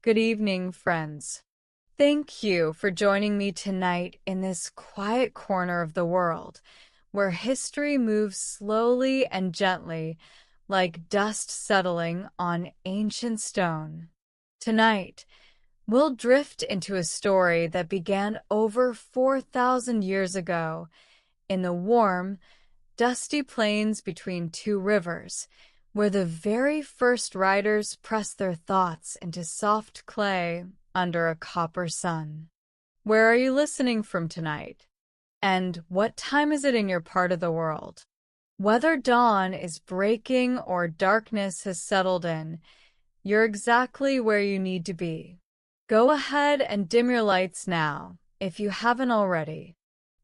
Good evening, friends. Thank you for joining me tonight in this quiet corner of the world, where history moves slowly and gently, like dust settling on ancient stone. Tonight, we'll drift into a story that began over 4,000 years ago in the warm, dusty plains between two rivers, where the very first writers pressed their thoughts into soft clay under a copper sun. Where are you listening from tonight? And what time is it in your part of the world? Whether dawn is breaking or darkness has settled in, you're exactly where you need to be. Go ahead and dim your lights now, if you haven't already.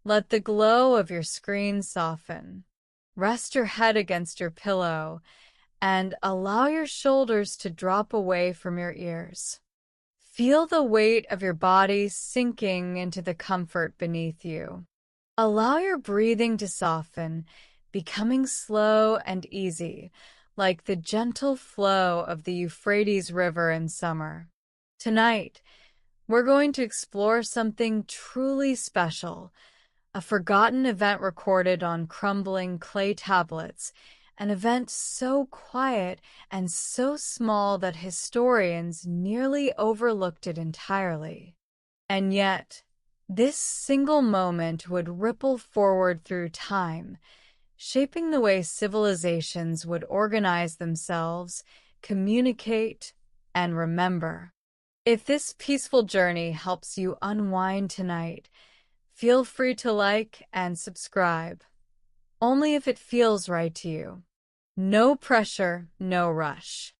Let the glow of your screen soften. Rest your head against your pillow and allow your shoulders to drop away from your ears. Feel the weight of your body sinking into the comfort beneath you. Allow your breathing to soften, becoming slow and easy, like the gentle flow of the Euphrates River in summer. Tonight, we're going to explore something truly special, a forgotten event recorded on crumbling clay tablets, an event so quiet and so small that historians nearly overlooked it entirely. And yet, this single moment would ripple forward through time, shaping the way civilizations would organize themselves, communicate, and remember. If this peaceful journey helps you unwind tonight, feel free to like and subscribe, only if it feels right to you. No pressure, no rush.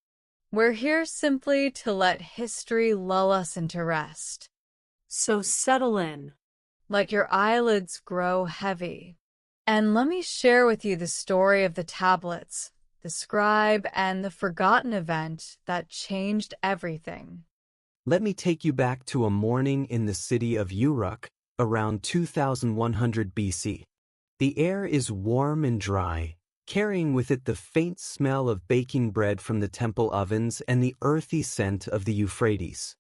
We're here simply to let history lull us into rest. So settle in. Let your eyelids grow heavy. And let me share with you the story of the tablets, the scribe, and the forgotten event that changed everything. Let me take you back to a morning in the city of Uruk, around 2100 BC. The air is warm and dry, carrying with it the faint smell of baking bread from the temple ovens and the earthy scent of the Euphrates.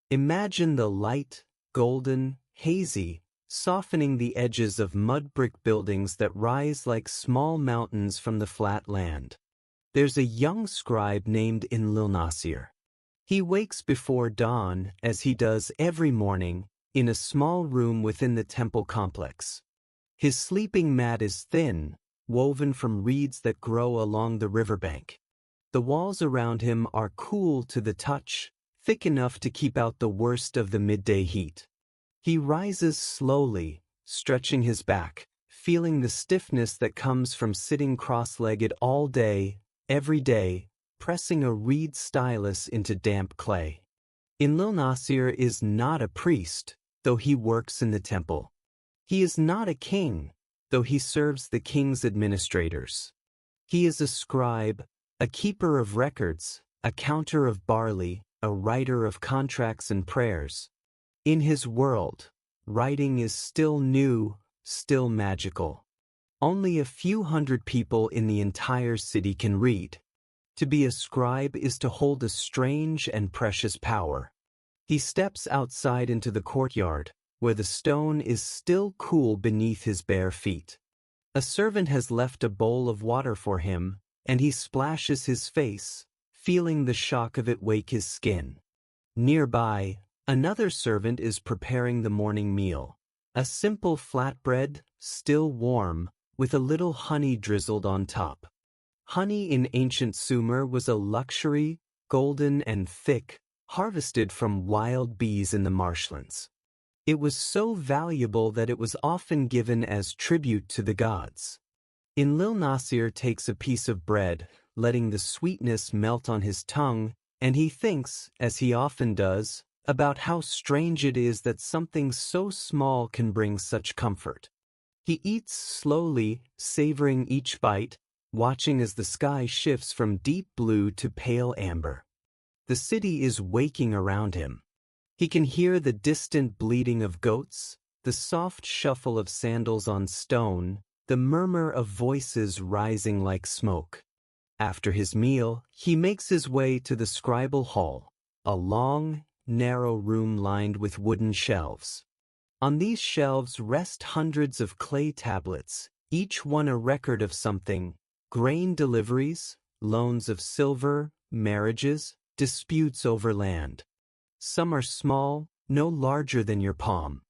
Imagine the light, golden, hazy, softening the edges of mud brick buildings that rise like small mountains from the flat land. There's a young scribe named Enlil-Nasir. He wakes before dawn, as he does every morning, in a small room within the temple complex. His sleeping mat is thin, woven from reeds that grow along the riverbank. The walls around him are cool to the touch, thick enough to keep out the worst of the midday heat. He rises slowly, stretching his back, feeling the stiffness that comes from sitting cross-legged all day, every day, pressing a reed stylus into damp clay. Enlil-Nasir is not a priest, though he works in the temple. He is not a king, though he serves the king's administrators. He is a scribe, a keeper of records, a counter of barley, a writer of contracts and prayers. In his world, writing is still new, still magical. Only a few hundred people in the entire city can read. To be a scribe is to hold a strange and precious power. He steps outside into the courtyard, where the stone is still cool beneath his bare feet. A servant has left a bowl of water for him, and he splashes his face, feeling the shock of it wake his skin. Nearby, another servant is preparing the morning meal, a simple flatbread, still warm, with a little honey drizzled on top. Honey in ancient Sumer was a luxury, golden and thick, harvested from wild bees in the marshlands. It was so valuable that it was often given as tribute to the gods. Enlil-Nasir takes a piece of bread, letting the sweetness melt on his tongue, and he thinks, as he often does, about how strange it is that something so small can bring such comfort. He eats slowly, savoring each bite, watching as the sky shifts from deep blue to pale amber. The city is waking around him. He can hear the distant bleating of goats, the soft shuffle of sandals on stone, the murmur of voices rising like smoke. After his meal, he makes his way to the scribal hall, a long, narrow room lined with wooden shelves. On these shelves rest hundreds of clay tablets, each one a record of something: grain deliveries, loans of silver, marriages, disputes over land. Some are small, no larger than your palm.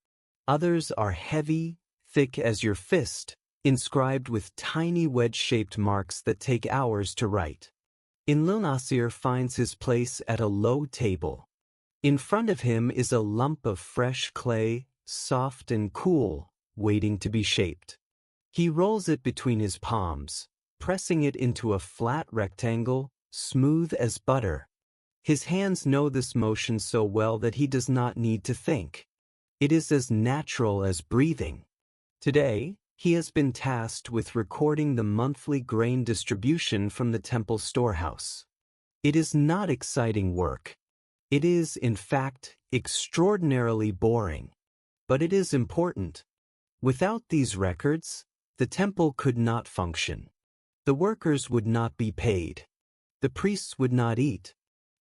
Others are heavy, thick as your fist, inscribed with tiny wedge-shaped marks that take hours to write. Inlilnasir finds his place at a low table. In front of him is a lump of fresh clay, soft and cool, waiting to be shaped. He rolls it between his palms, pressing it into a flat rectangle, smooth as butter. His hands know this motion so well that he does not need to think. It is as natural as breathing. Today, he has been tasked with recording the monthly grain distribution from the temple storehouse. It is not exciting work. It is, in fact, extraordinarily boring. But it is important. Without these records, the temple could not function. The workers would not be paid. The priests would not eat.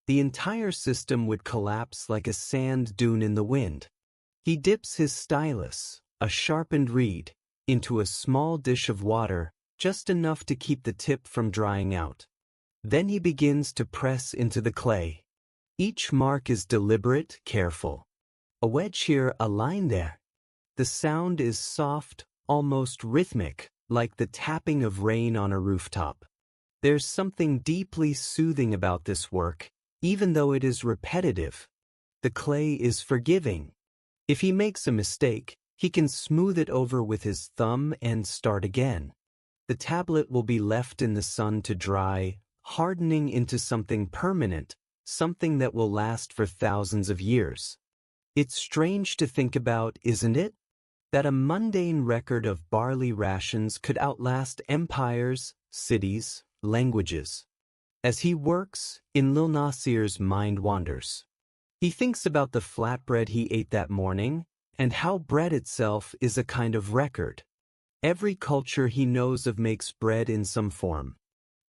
The entire system would collapse like a sand dune in the wind. He dips his stylus, a sharpened reed, into a small dish of water, just enough to keep the tip from drying out. Then he begins to press into the clay. Each mark is deliberate, careful. A wedge here, a line there. The sound is soft, almost rhythmic, like the tapping of rain on a rooftop. There's something deeply soothing about this work, even though it is repetitive. The clay is forgiving. If he makes a mistake, he can smooth it over with his thumb and start again. The tablet will be left in the sun to dry, hardening into something permanent, something that will last for thousands of years. It's strange to think about, isn't it? That a mundane record of barley rations could outlast empires, cities, languages. As he works, Inlilnasir's mind wanders. He thinks about the flatbread he ate that morning, and how bread itself is a kind of record. Every culture he knows of makes bread in some form.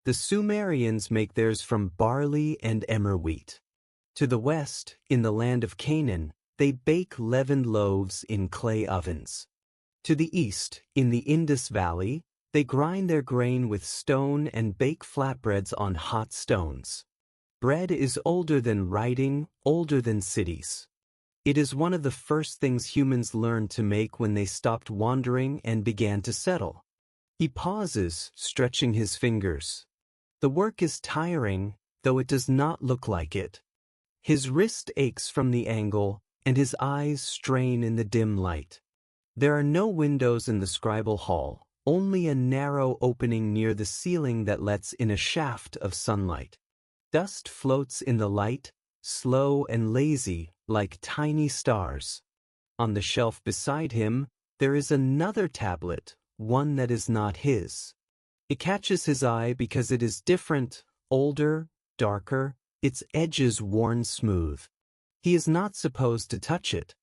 The Sumerians make theirs from barley and emmer wheat. To the west, in the land of Canaan, they bake leavened loaves in clay ovens. To the east, in the Indus Valley, they grind their grain with stone and bake flatbreads on hot stones. Bread is older than writing, older than cities. It is one of the first things humans learned to make when they stopped wandering and began to settle. He pauses, stretching his fingers. The work is tiring, though it does not look like it. His wrist aches from the angle, and his eyes strain in the dim light. There are no windows in the scribal hall, only a narrow opening near the ceiling that lets in a shaft of sunlight. Dust floats in the light, slow and lazy, like tiny stars. On the shelf beside him, there is another tablet, one that is not his. It catches his eye because it is different, older, darker, its edges worn smooth. He is not supposed to touch it.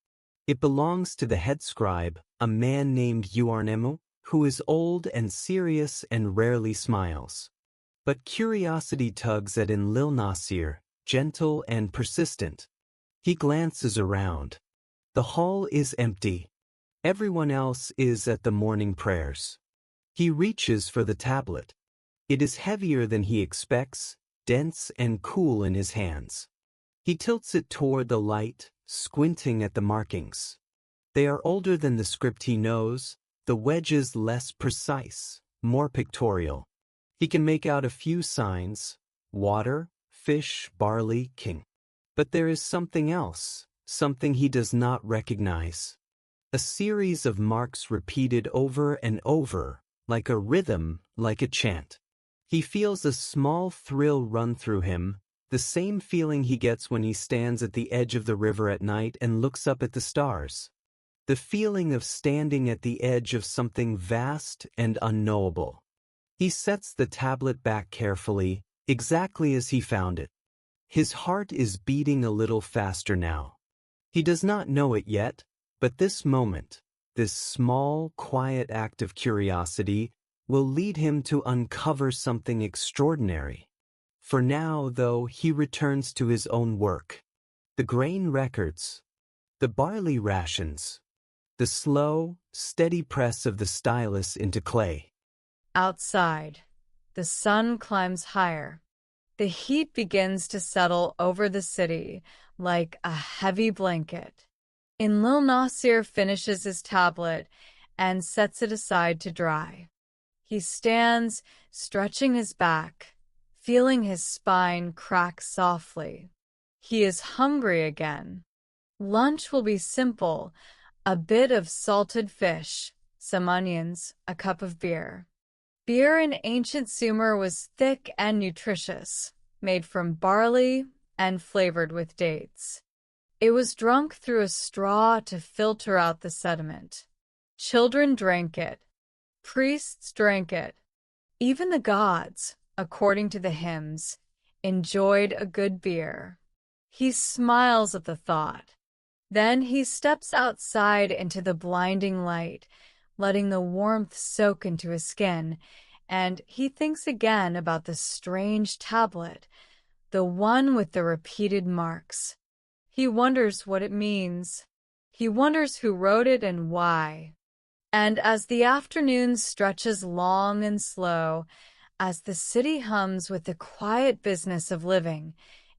It belongs to the head scribe, a man named Uarnemu, who is old and serious and rarely smiles. But curiosity tugs at Inlilnasir, gentle and persistent. He glances around. The hall is empty. Everyone else is at the morning prayers. He reaches for the tablet. It is heavier than he expects, dense and cool in his hands. He tilts it toward the light, squinting at the markings. They are older than the script he knows, the wedges less precise, more pictorial. He can make out a few signs: water, fish, barley, king. But there is something else, something he does not recognize. A series of marks repeated over and over, like a rhythm, like a chant. He feels a small thrill run through him, the same feeling he gets when he stands at the edge of the river at night and looks up at the stars. The feeling of standing at the edge of something vast and unknowable. He sets the tablet back carefully, exactly as he found it. His heart is beating a little faster now. He does not know it yet, but this moment, this small, quiet act of curiosity, will lead him to uncover something extraordinary. For now, though, he returns to his own work. the grain records, the barley rations, the slow, steady press of the stylus into clay. Outside, the sun climbs higher. The heat begins to settle over the city like a heavy blanket. Enlil Nasir finishes his tablet and sets it aside to dry. He stands, stretching his back, feeling his spine crack softly. He is hungry again. Lunch will be simple: a bit of salted fish, some onions, a cup of beer. Beer in ancient Sumer was thick and nutritious, made from barley and flavored with dates. It was drunk through a straw to filter out the sediment. Children drank it. Priests drank it. Even the gods, according to the hymns, enjoyed a good beer. He smiles at the thought. Then he steps outside into the blinding light, letting the warmth soak into his skin, and he thinks again about the strange tablet, the one with the repeated marks. He wonders what it means. He wonders who wrote it and why. And as the afternoon stretches long and slow, as the city hums with the quiet business of living,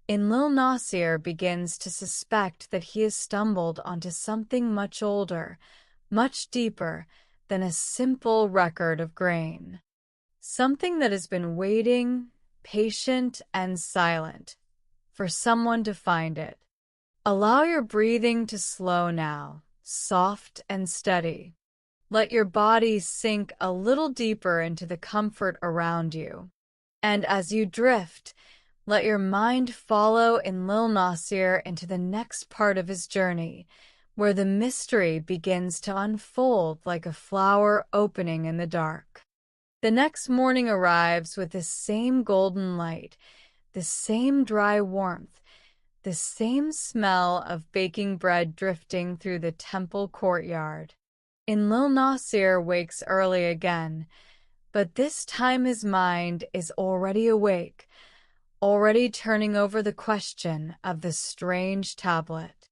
Enlil Nasir begins to suspect that he has stumbled onto something much older, much deeper than a simple record of grain. Something that has been waiting, patient and silent, for someone to find it. Allow your breathing to slow now, soft and steady. Let your body sink a little deeper into the comfort around you. And as you drift, let your mind follow Enlil Nasir into the next part of his journey, where the mystery begins to unfold like a flower opening in the dark. The next morning arrives with the same golden light, the same dry warmth, the same smell of baking bread drifting through the temple courtyard. Enlil Nasir wakes early again, but this time his mind is already awake, already turning over the question of the strange tablet.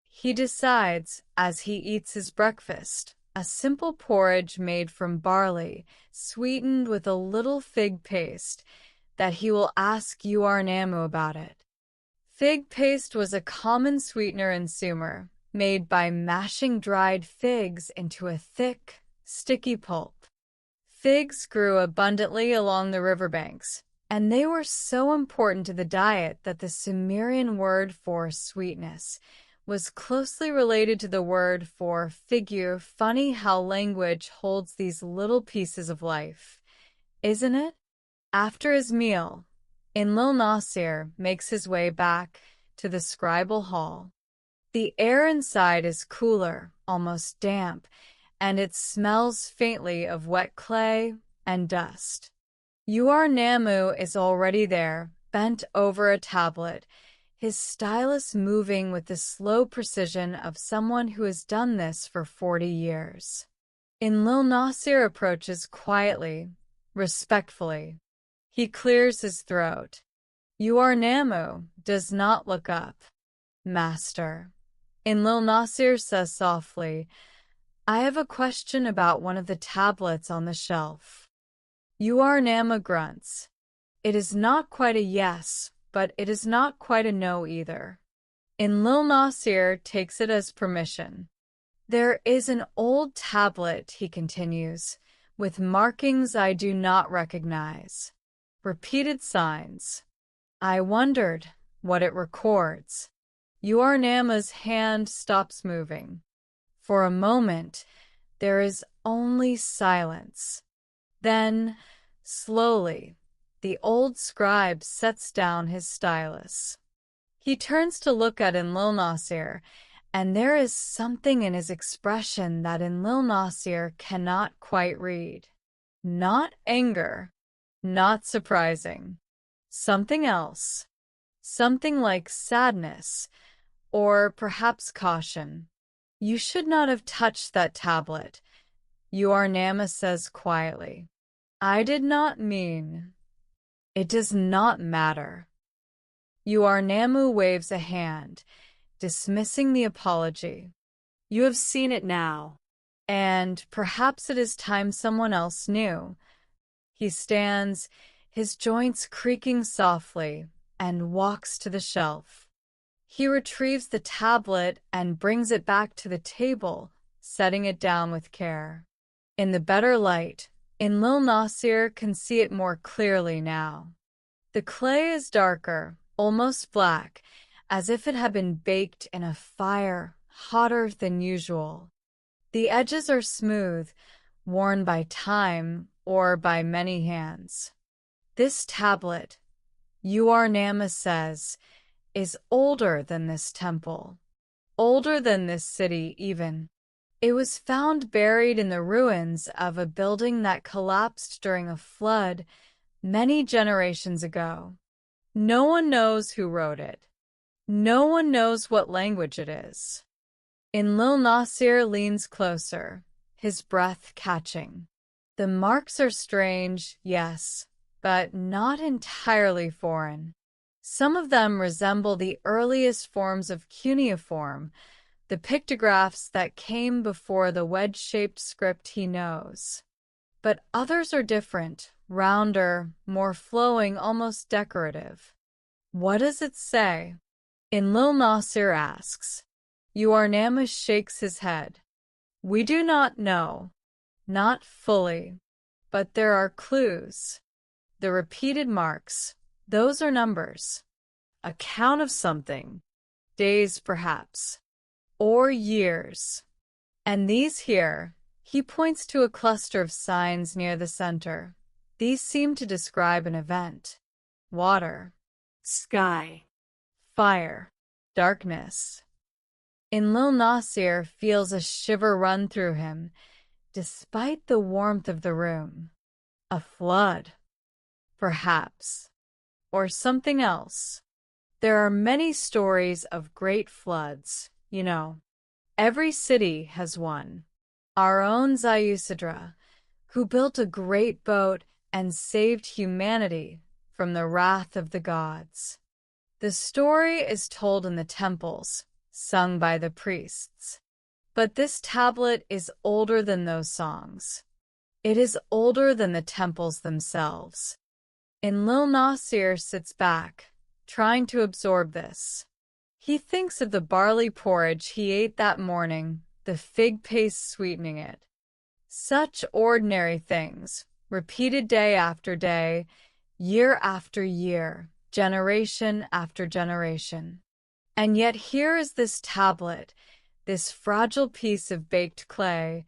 He decides, as he eats his breakfast, a simple porridge made from barley, sweetened with a little fig paste, that he will ask Yuarnamu about it. Fig paste was a common sweetener in Sumer, made by mashing dried figs into a thick, sticky pulp. Figs grew abundantly along the riverbanks, and they were so important to the diet that the Sumerian word for sweetness was closely related to the word for figure. Funny how language holds these little pieces of life, isn't it? After his meal, Enlil Nasir makes his way back to the scribal hall. The air inside is cooler, almost damp, and it smells faintly of wet clay and dust. Yuarnamu is already there, bent over a tablet, his stylus moving with the slow precision of someone who has done this for 40 years. Enlil Nasir approaches quietly, respectfully. He clears his throat. Yuarnamu does not look up. Master. Enlil Nasir says softly, I have a question about one of the tablets on the shelf. Yuarnamu grunts. It is not quite a yes, but it is not quite a no either. Enlil Nasir takes it as permission. There is an old tablet, he continues, with markings I do not recognize. Repeated signs. I wondered what it records. Yuarnamu's hand stops moving. For a moment, there is only silence. Then, slowly, the old scribe sets down his stylus. He turns to look at Enlil Nasir, and there is something in his expression that Enlil Nasir cannot quite read. Not anger, not surprising. Something else. Something like sadness, or perhaps caution. You should not have touched that tablet, Yuarnamu says quietly. I did not mean. It does not matter. Yuarnamu waves a hand, dismissing the apology. You have seen it now. And perhaps it is time someone else knew. He stands, his joints creaking softly, and walks to the shelf. He retrieves the tablet and brings it back to the table, setting it down with care. In the better light, Enlil Nasir can see it more clearly now. The clay is darker, almost black, as if it had been baked in a fire hotter than usual. The edges are smooth, worn by time or by many hands. This tablet, Nama says, is older than this temple, older than this city even. It was found buried in the ruins of a building that collapsed during a flood many generations ago. No one knows who wrote it. No one knows what language it is. Enlil Nasir leans closer, his breath catching. The marks are strange, yes, but not entirely foreign. Some of them resemble the earliest forms of cuneiform, the pictographs that came before the wedge-shaped script he knows. But others are different, rounder, more flowing, almost decorative. What does it say? Enlil Nasir asks. Nama shakes his head. We do not know. Not fully. But there are clues. The repeated marks, those are numbers. A count of something. Days, perhaps. Or years. And these here, he points to a cluster of signs near the center. These seem to describe an event. Water. Sky. Fire. Darkness. Enlil Nasir feels a shiver run through him, despite the warmth of the room. A flood. Perhaps. Or something else. There are many stories of great floods, you know. Every city has one. Our own Ziusidra, who built a great boat and saved humanity from the wrath of the gods. The story is told in the temples, sung by the priests. But this tablet is older than those songs. It is older than the temples themselves. Enlil Nasir sits back, trying to absorb this. He thinks of the barley porridge he ate that morning, the fig paste sweetening it. Such ordinary things, repeated day after day, year after year, generation after generation. And yet here is this tablet, this fragile piece of baked clay,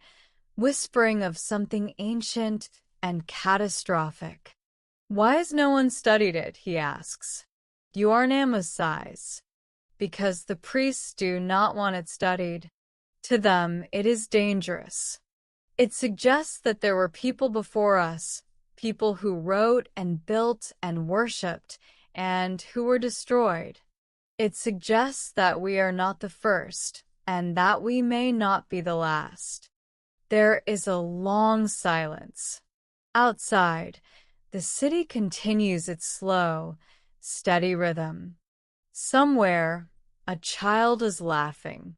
whispering of something ancient and catastrophic. Why has no one studied it, he asks. Nama's sighs. Because the priests do not want it studied. To them, it is dangerous. It suggests that there were people before us, people who wrote and built and worshipped, and who were destroyed. It suggests that we are not the first, and that we may not be the last. There is a long silence. Outside, the city continues its slow, steady rhythm. Somewhere, a child is laughing.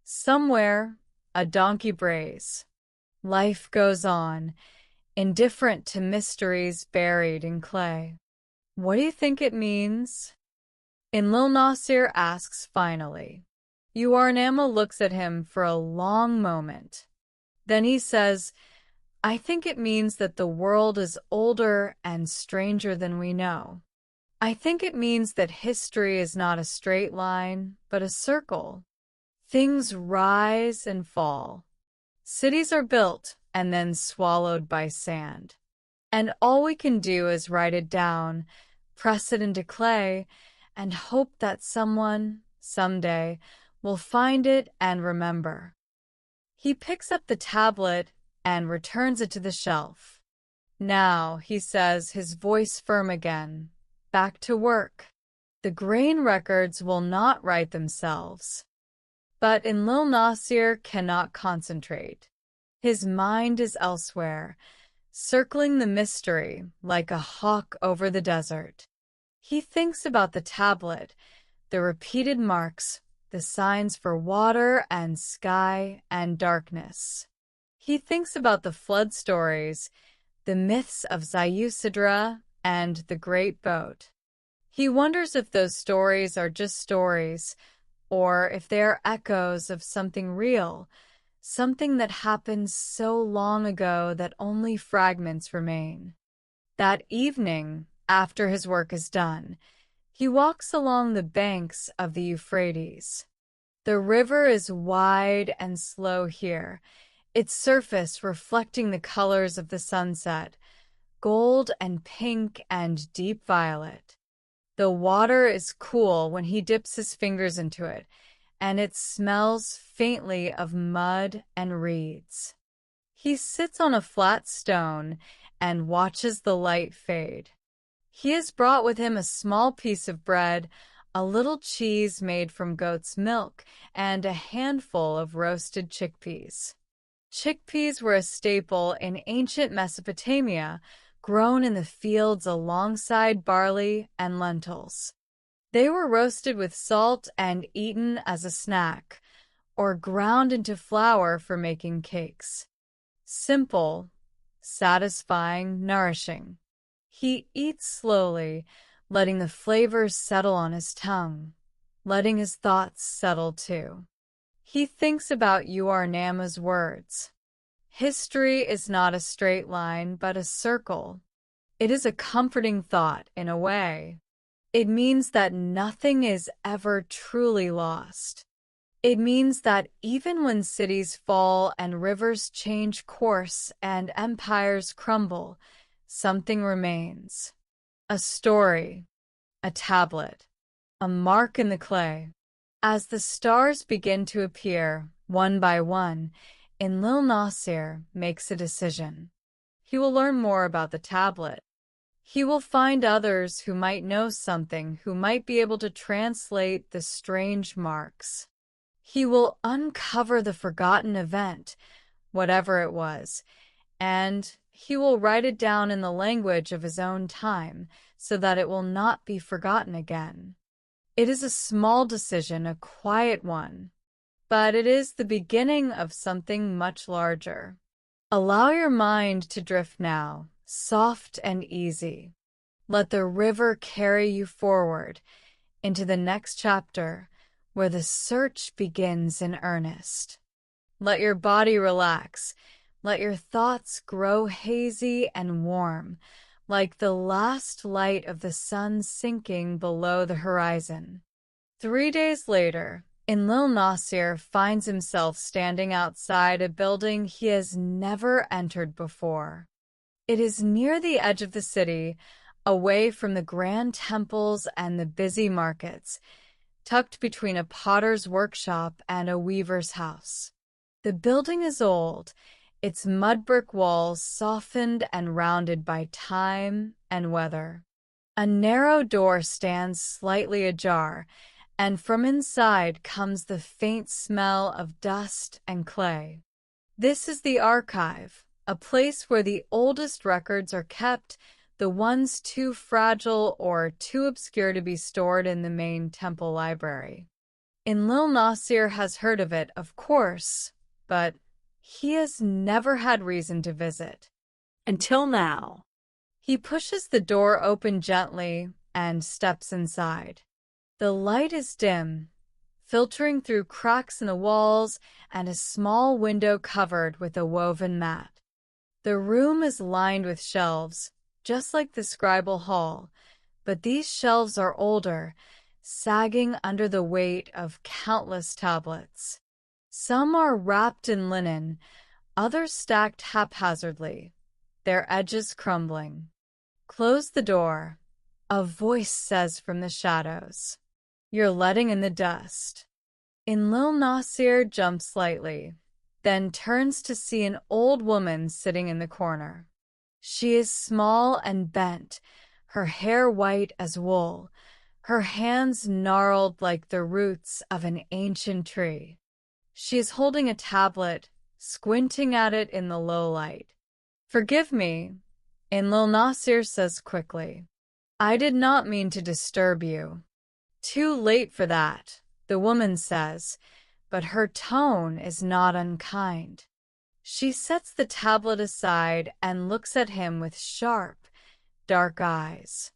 Somewhere, a donkey brays. Life goes on, indifferent to mysteries buried in clay. What do you think it means? Enlil Nasir asks finally. Nama looks at him for a long moment. Then he says, I think it means that the world is older and stranger than we know. I think it means that history is not a straight line, but a circle. Things rise and fall. Cities are built and then swallowed by sand. And all we can do is write it down, press it into clay, and hope that someone, someday, will find it and remember. He picks up the tablet and returns it to the shelf. Now, he says, his voice firm again, back to work. The grain records will not write themselves. But Enlil Nasir cannot concentrate. His mind is elsewhere, circling the mystery like a hawk over the desert. He thinks about the tablet, the repeated marks, the signs for water and sky and darkness. He thinks about the flood stories, the myths of Ziusidra, and the Great Boat. He wonders if those stories are just stories, or if they are echoes of something real, something that happened so long ago that only fragments remain. That evening, after his work is done, he walks along the banks of the Euphrates. The river is wide and slow here, its surface reflecting the colors of the sunset, gold and pink and deep violet. The water is cool when he dips his fingers into it, and it smells faintly of mud and reeds. He sits on a flat stone and watches the light fade. He has brought with him a small piece of bread, a little cheese made from goat's milk, and a handful of roasted chickpeas. Chickpeas were a staple in ancient Mesopotamia, grown in the fields alongside barley and lentils. They were roasted with salt and eaten as a snack, or ground into flour for making cakes. Simple, satisfying, nourishing. He eats slowly, letting the flavors settle on his tongue, letting his thoughts settle too. He thinks about Nama's words. History is not a straight line, but a circle. It is a comforting thought in a way. It means that nothing is ever truly lost. It means that even when cities fall and rivers change course and empires crumble, something remains. A story, a tablet, a mark in the clay. As the stars begin to appear, one by one, Enlil Nasir makes a decision. He will learn more about the tablet. He will find others who might know something, who might be able to translate the strange marks. He will uncover the forgotten event, whatever it was, and he will write it down in the language of his own time so that it will not be forgotten again. It is a small decision, a quiet one, but it is the beginning of something much larger. Allow your mind to drift now, soft and easy. Let the river carry you forward into the next chapter where the search begins in earnest. Let your body relax. Let your thoughts grow hazy and warm, like the last light of the sun sinking below the horizon. 3 days later, Enlil Nasir finds himself standing outside a building he has never entered before. It is near the edge of the city, away from the grand temples and the busy markets, tucked between a potter's workshop and a weaver's house. The building is old, its mud brick walls softened and rounded by time and weather. A narrow door stands slightly ajar, and from inside comes the faint smell of dust and clay. This is the archive, a place where the oldest records are kept, the ones too fragile or too obscure to be stored in the main temple library. Enlil Nasir has heard of it, of course, but he has never had reason to visit. Until now. He pushes the door open gently and steps inside. The light is dim, filtering through cracks in the walls and a small window covered with a woven mat. The room is lined with shelves, just like the scribal hall, but these shelves are older, sagging under the weight of countless tablets. Some are wrapped in linen, others stacked haphazardly, their edges crumbling. Close the door, a voice says from the shadows. You're letting in the dust. Enlil Nasir jumps slightly, then turns to see an old woman sitting in the corner. She is small and bent, her hair white as wool, her hands gnarled like the roots of an ancient tree. She is holding a tablet, squinting at it in the low light. Forgive me, Enlil Nasir says quickly. I did not mean to disturb you. Too late for that. the woman says, but her tone is not unkind. She sets the tablet aside and looks at him with sharp, dark eyes.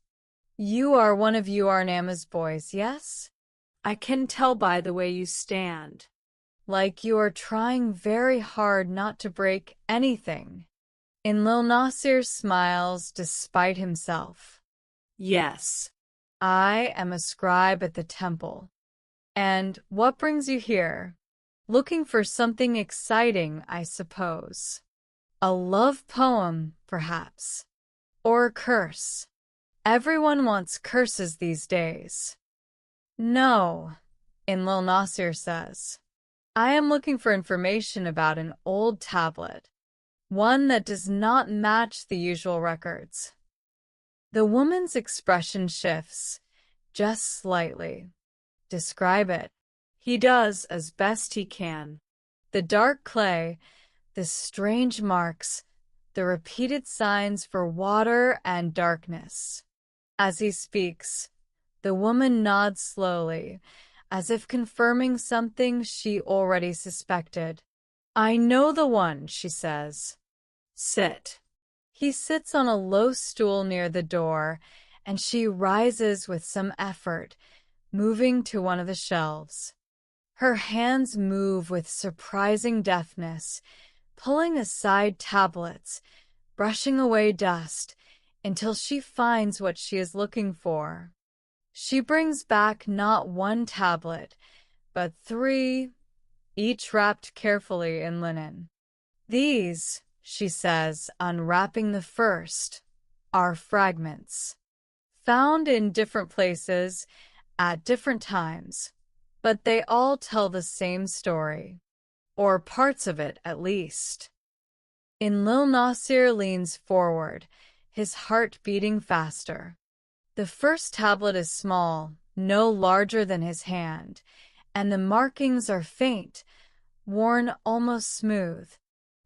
You are one of Yuarnama's boys, yes? I can tell by the way you stand. Like you are trying very hard not to break anything. Enlil Nasir smiles despite himself. Yes. I am a scribe at the temple. And what brings you here? Looking for something exciting, I suppose. A love poem, perhaps. Or a curse. Everyone wants curses these days. No, Enlil Nasir says. I am looking for information about an old tablet. One that does not match the usual records. The woman's expression shifts, just slightly. Describe it. He does as best he can. The dark clay, the strange marks, the repeated signs for water and darkness. As he speaks, the woman nods slowly, as if confirming something she already suspected. I know the one, she says. Sit. He sits on a low stool near the door, and she rises with some effort, moving to one of the shelves. Her hands move with surprising deftness, pulling aside tablets, brushing away dust, until she finds what she is looking for. She brings back not one tablet, but 3, each wrapped carefully in linen. These, she says, unwrapping the first, are fragments, found in different places at different times, but they all tell the same story, or parts of it at least. Enlil Nasir leans forward, his heart beating faster. The first tablet is small, no larger than his hand, and the markings are faint, worn almost smooth.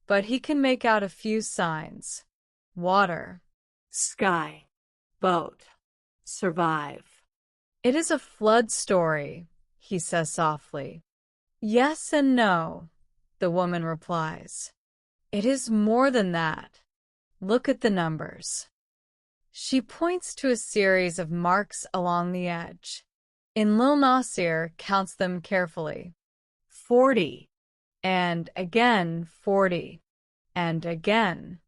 But he can make out a few signs. Water. Sky. Boat. Survive. It is a flood story, he says softly. Yes and no, the woman replies. It is more than that. Look at the numbers. She points to a series of marks along the edge. Enlil Nasir counts them carefully. 40. And again 40. And again.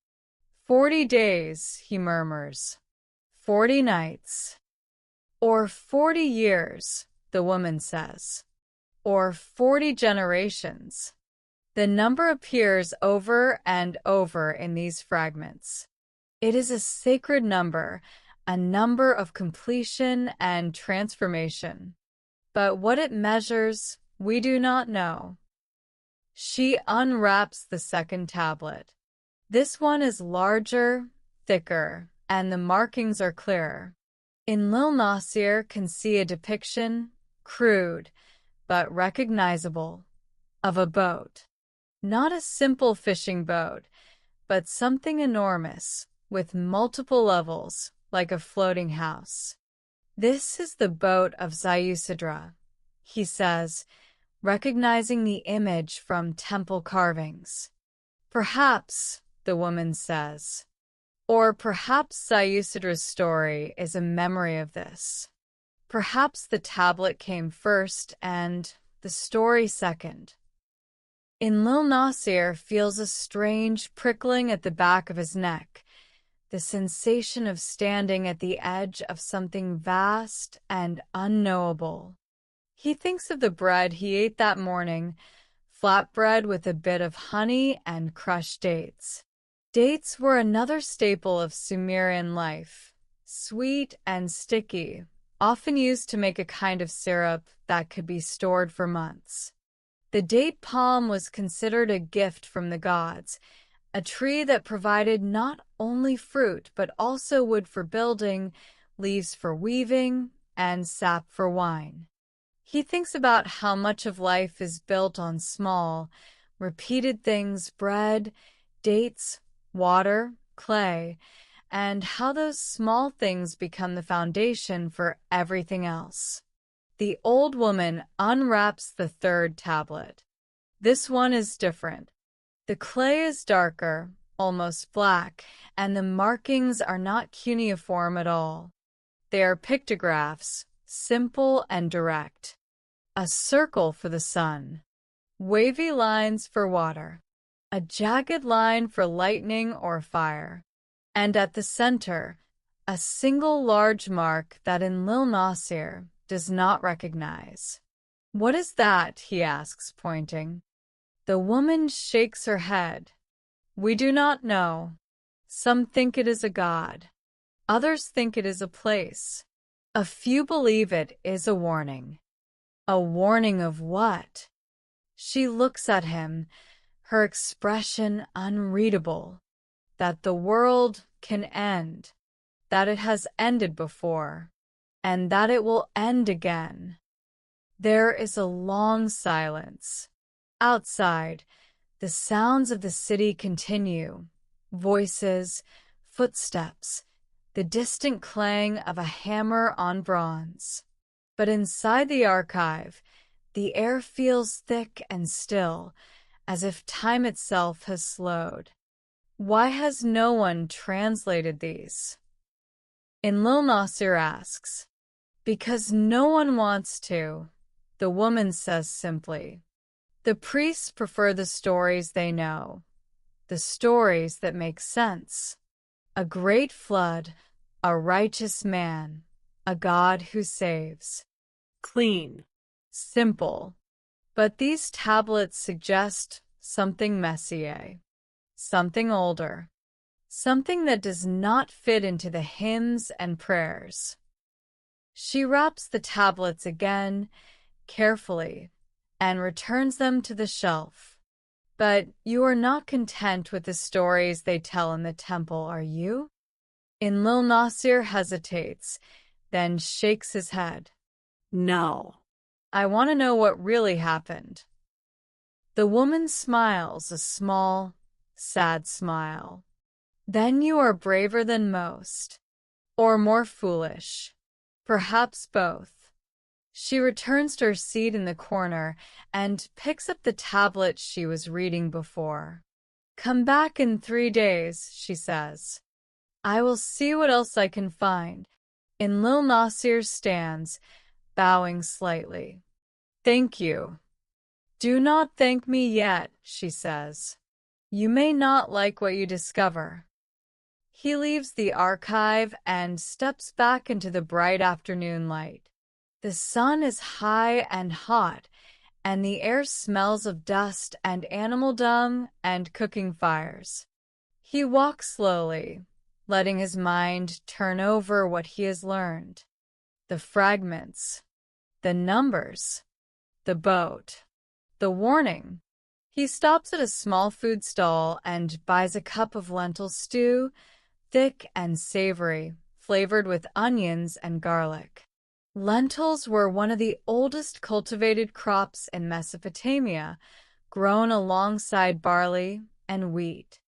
40 days, he murmurs. 40 nights. Or 40 years, the woman says. Or 40 generations. The number appears over and over in these fragments. It is a sacred number, a number of completion and transformation. But what it measures, we do not know. She unwraps the second tablet. This one is larger, thicker, and the markings are clearer. Enlil Nasir can see a depiction, crude, but recognizable, of a boat. Not a simple fishing boat, but something enormous, with multiple levels, like a floating house. This is the boat of Ziusidra, he says, recognizing the image from temple carvings. Perhaps, the woman says, or perhaps Ziusidra's story is a memory of this. Perhaps the tablet came first and the story second. Enlil Nasir feels a strange prickling at the back of his neck, the sensation of standing at the edge of something vast and unknowable. He thinks of the bread he ate that morning, flatbread with a bit of honey and crushed dates. Dates were another staple of Sumerian life, sweet and sticky, often used to make a kind of syrup that could be stored for months. The date palm was considered a gift from the gods, a tree that provided not only fruit but also wood for building, leaves for weaving, and sap for wine. He thinks about how much of life is built on small, repeated things: bread, dates, water, clay, and how those small things become the foundation for everything else. The old woman unwraps the third tablet. This one is different. The clay is darker, almost black, and the markings are not cuneiform at all. They are pictographs, simple and direct. A circle for the sun, wavy lines for water, a jagged line for lightning or fire, and at the center, a single large mark that in Lil Nasir does not recognize. "What is that?" he asks, pointing. The woman shakes her head. "We do not know. Some think it is a god. Others think it is a place. A few believe it is a warning." A warning of what? She looks at him, her expression unreadable. That the world can end, that it has ended before, and that it will end again. There is a long silence. Outside, the sounds of the city continue. Voices, footsteps, the distant clang of a hammer on bronze. But inside the archive, the air feels thick and still, as if time itself has slowed. Why has no one translated these? And Lil Nasir asks, "Because no one wants to," the woman says simply. The priests prefer the stories they know, the stories that make sense. A great flood, a righteous man, a God who saves. Clean. Simple. But these tablets suggest something messier, something older, something that does not fit into the hymns and prayers. She wraps the tablets again, carefully, and returns them to the shelf. But you are not content with the stories they tell in the temple, are you? And Lil Nasir hesitates, then shakes his head. No. I want to know what really happened. The woman smiles, a small, sad smile. Then you are braver than most, or more foolish, perhaps both. She returns to her seat in the corner and picks up the tablet she was reading before. "Come back in 3 days," she says. "I will see what else I can find." And Lil Nasir stands, bowing slightly. "Thank you." "Do not thank me yet," she says. "You may not like what you discover." He leaves the archive and steps back into the bright afternoon light. The sun is high and hot, and the air smells of dust and animal dung and cooking fires. He walks slowly, letting his mind turn over what he has learned. The fragments, the numbers, the boat, the warning. He stops at a small food stall and buys a cup of lentil stew, thick and savory, flavored with onions and garlic. Lentils were one of the oldest cultivated crops in Mesopotamia, grown alongside barley and wheat.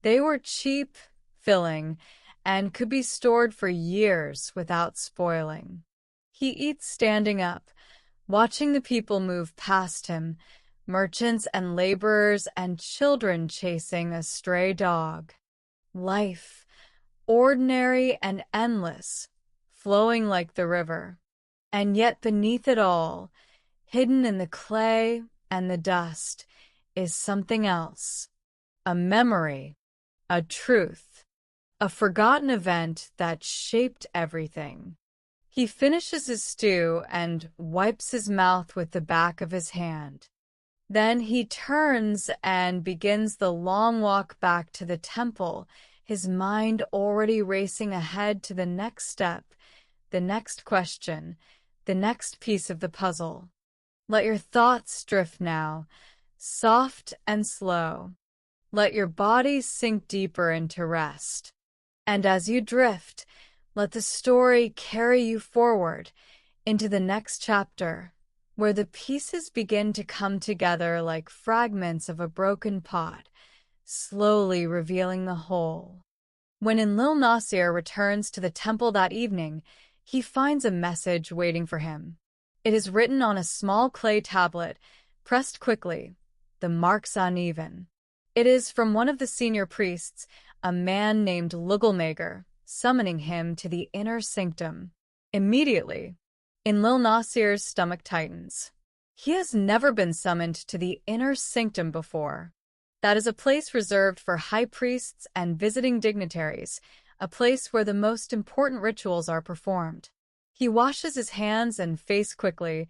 They were cheap, filling, and could be stored for years without spoiling. He eats standing up, watching the people move past him, merchants and laborers and children chasing a stray dog. Life, ordinary and endless, flowing like the river. And yet beneath it all, hidden in the clay and the dust, is something else. A memory, a truth, a forgotten event that shaped everything. He finishes his stew and wipes his mouth with the back of his hand. Then he turns and begins the long walk back to the temple, his mind already racing ahead to the next step, the next question, the next piece of the puzzle. Let your thoughts drift now, soft and slow. Let your body sink deeper into rest. And as you drift, let the story carry you forward into the next chapter, where the pieces begin to come together like fragments of a broken pot, slowly revealing the whole. When Lil Nasir returns to the temple that evening, he finds a message waiting for him. It is written on a small clay tablet, pressed quickly, the marks uneven. It is from one of the senior priests, a man named Lugalmager, summoning him to the inner sanctum. Immediately, Enlil Nasir's stomach tightens. He has never been summoned to the inner sanctum before. That is a place reserved for high priests and visiting dignitaries, a place where the most important rituals are performed. He washes his hands and face quickly,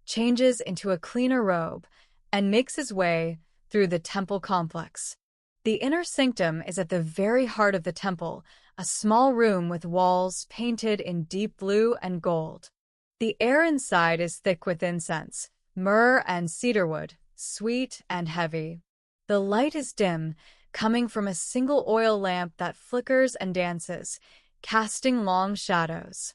changes into a cleaner robe, and makes his way through the temple complex. The inner sanctum is at the very heart of the temple, a small room with walls painted in deep blue and gold. The air inside is thick with incense, myrrh and cedarwood, sweet and heavy. The light is dim, coming from a single oil lamp that flickers and dances, casting long shadows.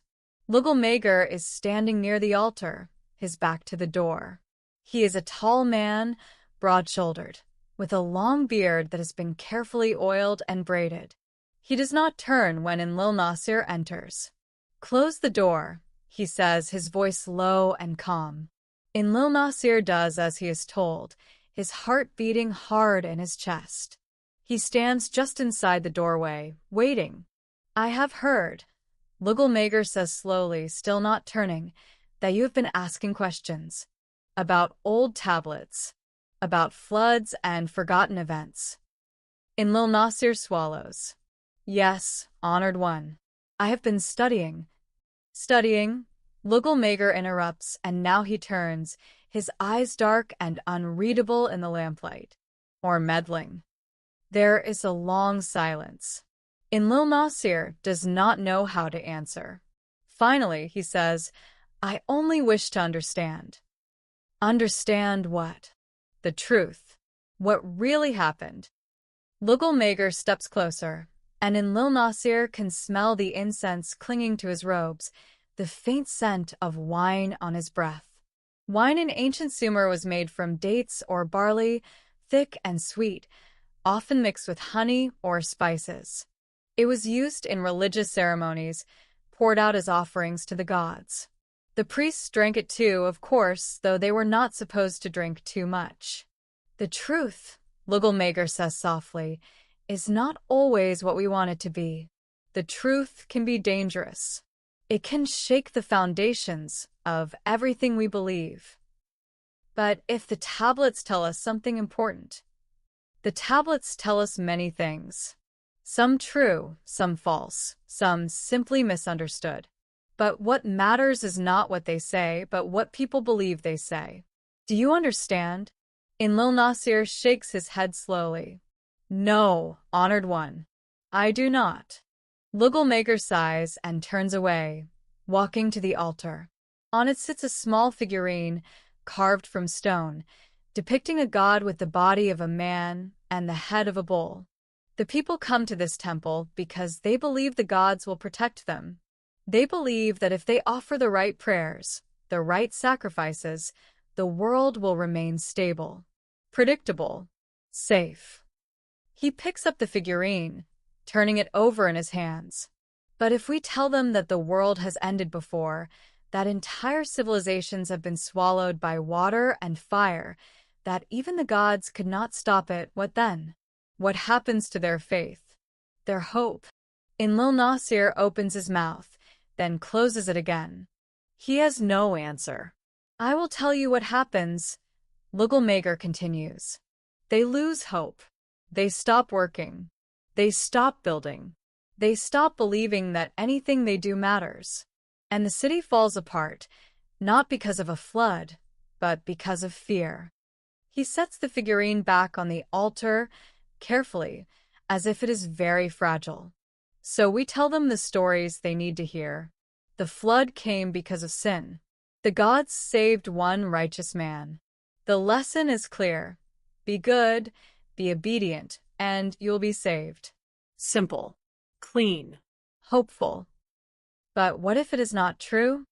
Lugalmager is standing near the altar, his back to the door. He is a tall man, broad-shouldered, with a long beard that has been carefully oiled and braided. He does not turn when Enlil Nasir enters. "Close the door," he says, his voice low and calm. Enlil Nasir does as he is told, his heart beating hard in his chest. He stands just inside the doorway, waiting. "I have heard," Lugalmager says slowly, still not turning, "that you have been asking questions. About old tablets. About floods and forgotten events." Enlil Nasir swallows. "Yes, honored one. I have been studying." "Studying?" Lugalmager interrupts, and now he turns, his eyes dark and unreadable in the lamplight. "Or meddling?" There is a long silence. Enlil Nasir does not know how to answer. Finally, he says, "I only wish to understand." "Understand what?" "The truth. What really happened." Lugalmager steps closer, and Enlil Nasir can smell the incense clinging to his robes, the faint scent of wine on his breath. Wine in ancient Sumer was made from dates or barley, thick and sweet, often mixed with honey or spices. It was used in religious ceremonies, poured out as offerings to the gods. The priests drank it too, of course, though they were not supposed to drink too much. "The truth," Lugalmager says softly, "is not always what we want it to be. The truth can be dangerous. It can shake the foundations of everything we believe. But if the tablets tell us something important, the tablets tell us many things. Some true, some false, some simply misunderstood. But what matters is not what they say, but what people believe they say. Do you understand?" Enlil Nasir shakes his head slowly. "No, honored one. I do not." Lugalmager sighs and turns away, walking to the altar. On it sits a small figurine, carved from stone, depicting a god with the body of a man and the head of a bull. The people come to this temple because they believe the gods will protect them. They believe that if they offer the right prayers, the right sacrifices, the world will remain stable, predictable, safe. He picks up the figurine, turning it over in his hands. "But if we tell them that the world has ended before, that entire civilizations have been swallowed by water and fire, that even the gods could not stop it, what then? What happens to their faith, their hope?" Enlil Nasir opens his mouth, then closes it again. He has no answer. "I will tell you what happens," Lugalmager continues. "They lose hope. They stop working. They stop building. They stop believing that anything they do matters. And the city falls apart, not because of a flood, but because of fear." He sets the figurine back on the altar, carefully, as if it is very fragile. "So we tell them the stories they need to hear. The flood came because of sin. The gods saved one righteous man. The lesson is clear. Be good, be obedient, and you'll be saved." Simple. Clean. Hopeful. But what if it is not true?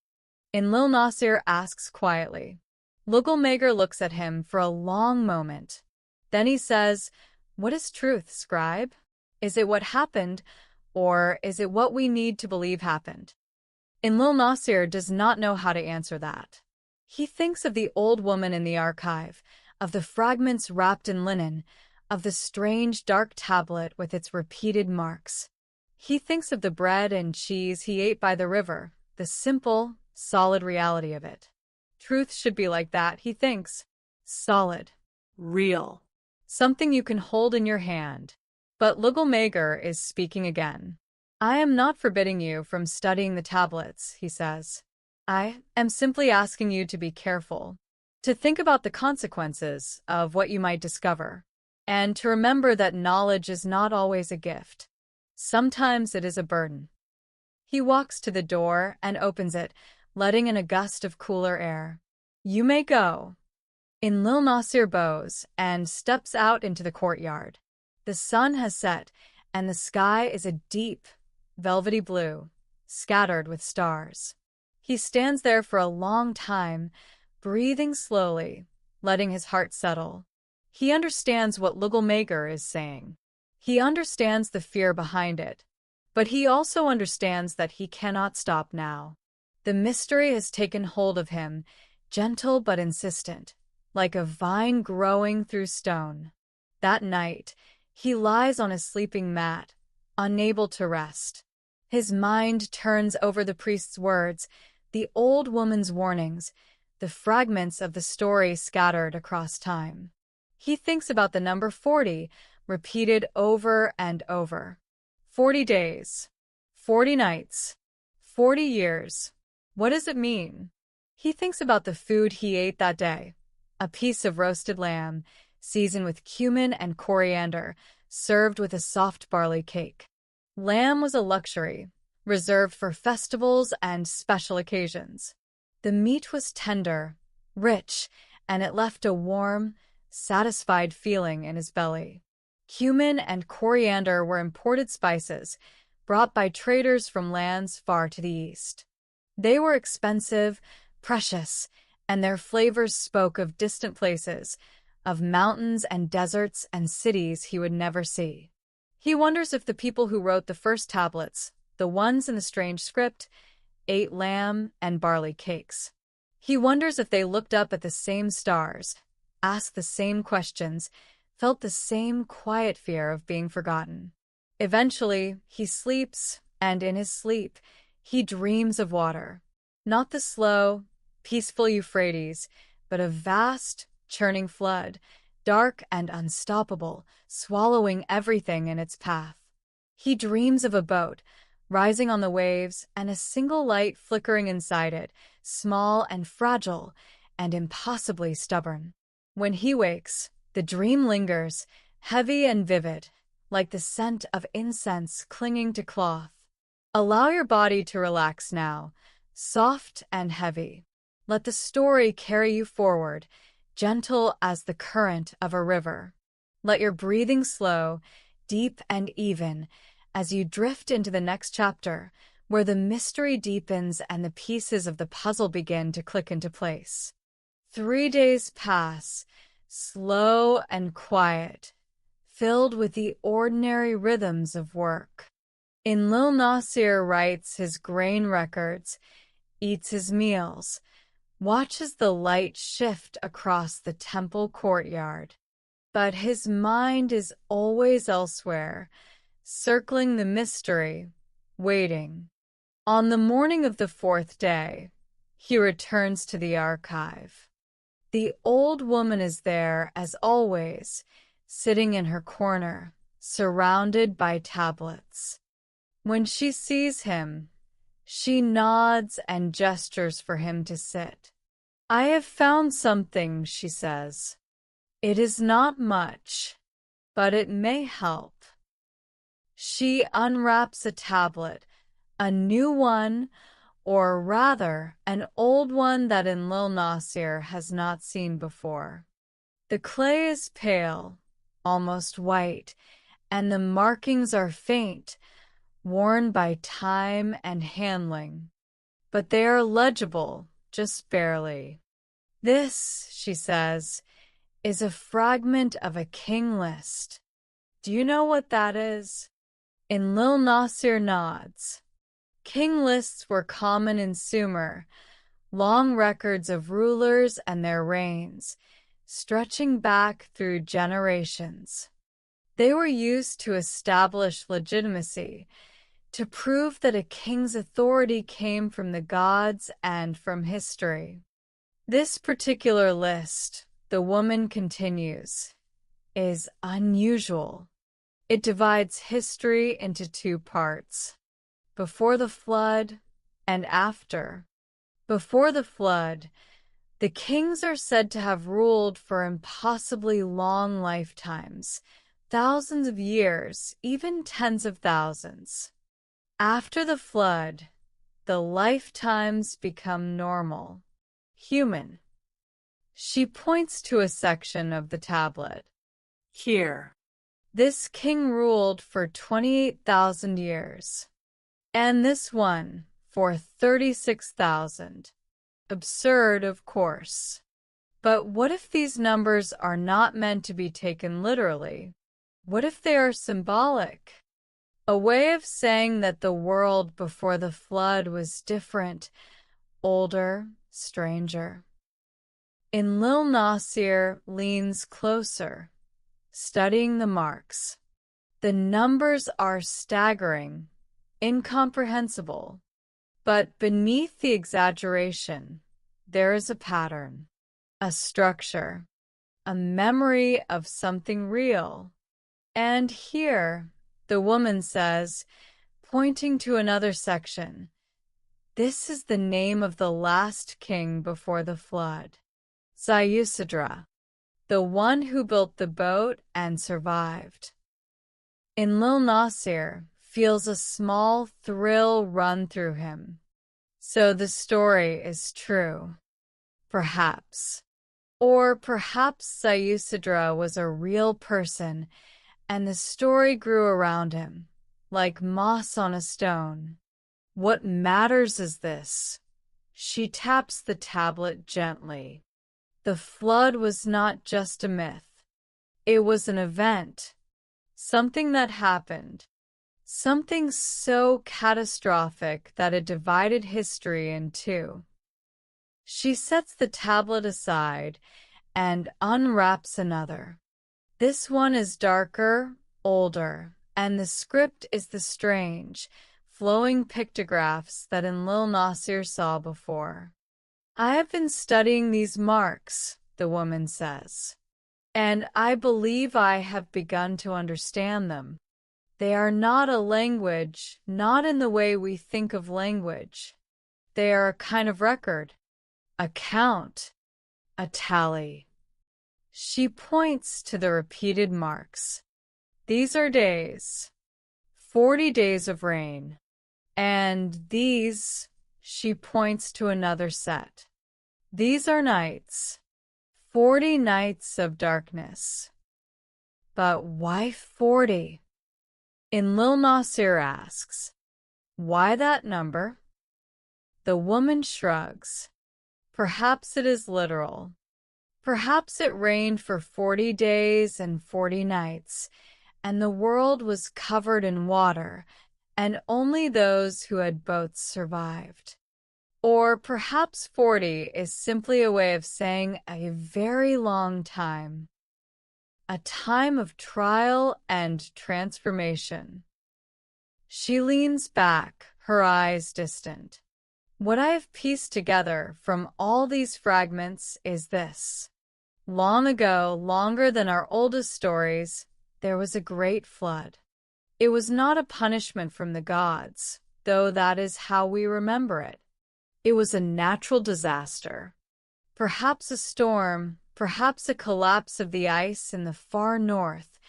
Enlil Nasir asks quietly. Lugalmager looks at him for a long moment. Then he says, "What is truth, scribe? Is it what happened, or is it what we need to believe happened?" Enlil Nasir does not know how to answer that. He thinks of the old woman in the archive, of the fragments wrapped in linen, of the strange dark tablet with its repeated marks. He thinks of the bread and cheese he ate by the river, the simple, solid reality of it. Truth should be like that, he thinks. Solid. Real. Something you can hold in your hand. But Lugalmager is speaking again. I am not forbidding you from studying the tablets, he says. I am simply asking you to be careful, to think about the consequences of what you might discover, and to remember that knowledge is not always a gift. Sometimes it is a burden. He walks to the door and opens it, letting in a gust of cooler air. You may go. Lil Nasir bows and steps out into the courtyard. The sun has set, and the sky is a deep, velvety blue, scattered with stars. He stands there for a long time, breathing slowly, letting his heart settle. He understands what Lugalmager is saying. He understands the fear behind it. But he also understands that he cannot stop now. The mystery has taken hold of him, gentle but insistent, like a vine growing through stone. That night, he lies on his sleeping mat, unable to rest. His mind turns over the priest's words, the old woman's warnings, the fragments of the story scattered across time. He thinks about the number 40, repeated over and over. 40 days, 40 nights, 40 years. What does it mean? He thinks about the food he ate that day. A piece of roasted lamb, seasoned with cumin and coriander, served with a soft barley cake. Lamb was a luxury, reserved for festivals and special occasions. The meat was tender, rich, and it left a warm, satisfied feeling in his belly. Cumin and coriander were imported spices, brought by traders from lands far to the east. They were expensive, precious, and their flavors spoke of distant places, of mountains and deserts and cities he would never see. He wonders if the people who wrote the first tablets, the ones in the strange script, ate lamb and barley cakes. He wonders if they looked up at the same stars, asked the same questions, felt the same quiet fear of being forgotten. Eventually, he sleeps, and in his sleep, he dreams of water. Not the slow, peaceful Euphrates, but a vast, churning flood, dark and unstoppable, swallowing everything in its path. He dreams of a boat, rising on the waves, and a single light flickering inside it, small and fragile, and impossibly stubborn. When he wakes, the dream lingers, heavy and vivid, like the scent of incense clinging to cloth. Allow your body to relax now, soft and heavy. Let the story carry you forward, gentle as the current of a river. Let your breathing slow, deep and even, as you drift into the next chapter, where the mystery deepens and the pieces of the puzzle begin to click into place. 3 days pass, slow and quiet, filled with the ordinary rhythms of work. Lil Nasir writes his grain records, eats his meals, watches the light shift across the temple courtyard. But his mind is always elsewhere, circling the mystery, waiting. On the morning of the 4th day, he returns to the archive. The old woman is there, as always, sitting in her corner, surrounded by tablets. When she sees him, she nods and gestures for him to sit. I have found something, she says. It is not much, but it may help. She unwraps a tablet, a new one, or rather, an old one that Lil Nasir has not seen before. The clay is pale, almost white, and the markings are faint, worn by time and handling. But they are legible, just barely. This, she says, is a fragment of a king list. Do you know what that is? Lil Nasir nods. King lists were common in Sumer, long records of rulers and their reigns, stretching back through generations. They were used to establish legitimacy, to prove that a king's authority came from the gods and from history. This particular list, the woman continues, is unusual. It divides history into two parts, before the flood and after. Before the flood, the kings are said to have ruled for impossibly long lifetimes, thousands of years, even tens of thousands. After the flood, the lifetimes become normal, human. She points to a section of the tablet. Here. This king ruled for 28,000 years, and this one for 36,000. Absurd, of course. But what if these numbers are not meant to be taken literally? What if they are symbolic? A way of saying that the world before the flood was different, older, stranger. Lil Nasir leans closer, studying the marks. The numbers are staggering, incomprehensible. But beneath the exaggeration, there is a pattern, a structure, a memory of something real. And here, the woman says, pointing to another section, this is the name of the last king before the flood, Ziusidra, the one who built the boat and survived. Lil Nasir feels a small thrill run through him. So the story is true. Perhaps. Or perhaps Ziusidra was a real person, and the story grew around him, like moss on a stone. What matters is this. She taps the tablet gently. The flood was not just a myth. It was an event. Something that happened. Something so catastrophic that it divided history in two. She sets the tablet aside and unwraps another. This one is darker, older, and the script is the strange, flowing pictographs that Lil Nasir saw before. I have been studying these marks, the woman says, and I believe I have begun to understand them. They are not a language, not in the way we think of language. They are a kind of record, a count, a tally. She points to the repeated marks. These are days, 40 days of rain, and these, she points to another set. These are nights, 40 nights of darkness. But why 40? Lil Nasir asks, why that number? The woman shrugs. Perhaps it is literal. Perhaps it rained for 40 days and 40 nights, and the world was covered in water, and only those who had boats survived. Or perhaps 40 is simply a way of saying a very long time. A time of trial and transformation. She leans back, her eyes distant. What I have pieced together from all these fragments is this. Long ago, longer than our oldest stories, there was a great flood. It was not a punishment from the gods, though that is how we remember it. It was a natural disaster. Perhaps a storm, perhaps a collapse of the ice in the far north,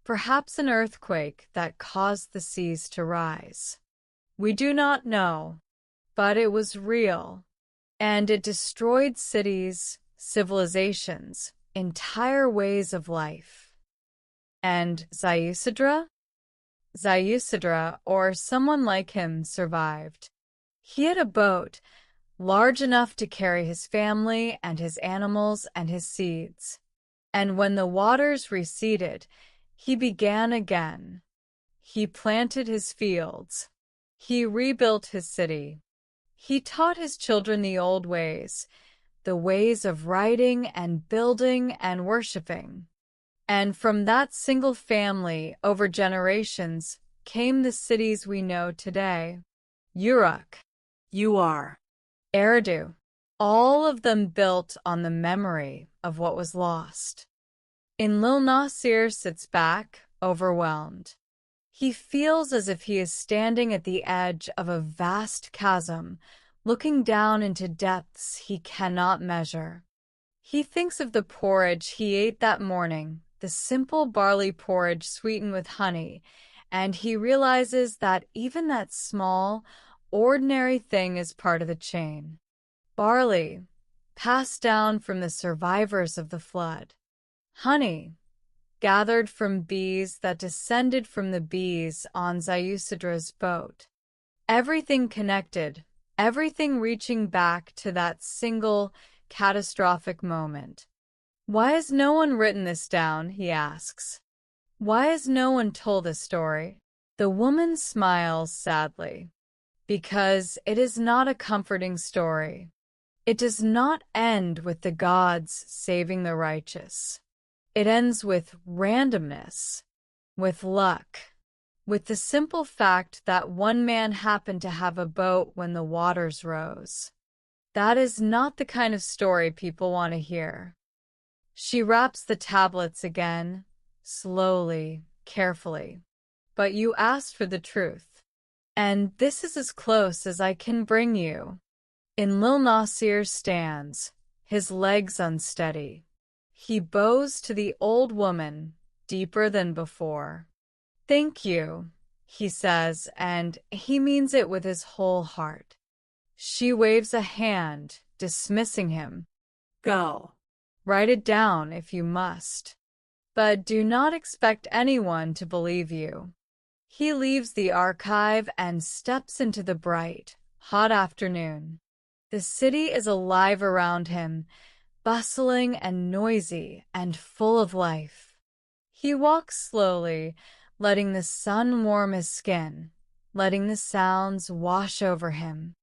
perhaps an earthquake that caused the seas to rise. We do not know, but it was real, and it destroyed cities, civilizations, entire ways of life. And Ziusidra? Ziusidra, or someone like him, survived. He had a boat, large enough to carry his family and his animals and his seeds. And when the waters receded, he began again. He planted his fields. He rebuilt his city. He taught his children the old ways, the ways of writing and building and worshiping. And from that single family, over generations, came the cities we know today. Uruk, You are. Eridu, all of them built on the memory of what was lost. Enlil Nasir sits back, overwhelmed. He feels as if he is standing at the edge of a vast chasm, looking down into depths he cannot measure. He thinks of the porridge he ate that morning, the simple barley porridge sweetened with honey, and he realizes that even that small, ordinary thing is part of the chain. Barley, passed down from the survivors of the flood. Honey, gathered from bees that descended from the bees on Ziusidra's boat. Everything connected, everything reaching back to that single, catastrophic moment. Why has no one written this down, he asks. Why has no one told this story? The woman smiles sadly. Because it is not a comforting story. It does not end with the gods saving the righteous. It ends with randomness, with luck, with the simple fact that one man happened to have a boat when the waters rose. That is not the kind of story people want to hear. She wraps the tablets again, slowly, carefully. But you asked for the truth. And this is as close as I can bring you. Enlil Nasir stands, his legs unsteady. He bows to the old woman, deeper than before. Thank you, he says, and he means it with his whole heart. She waves a hand, dismissing him. Go. Write it down if you must. But do not expect anyone to believe you. He leaves the archive and steps into the bright, hot afternoon. The city is alive around him, bustling and noisy and full of life. He walks slowly, letting the sun warm his skin, letting the sounds wash over him.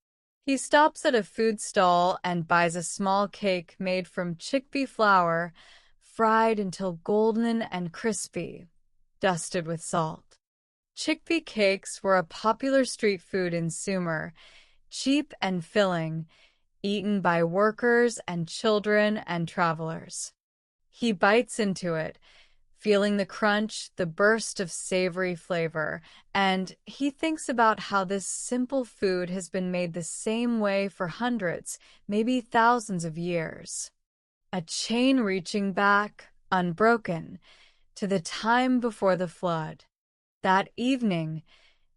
He stops at a food stall and buys a small cake made from chickpea flour, fried until golden and crispy, dusted with salt. Chickpea cakes were a popular street food in Sumer, cheap and filling, eaten by workers and children and travelers. He bites into it, feeling the crunch, the burst of savory flavor, and he thinks about how this simple food has been made the same way for hundreds, maybe thousands of years. A chain reaching back, unbroken, to the time before the flood. That evening,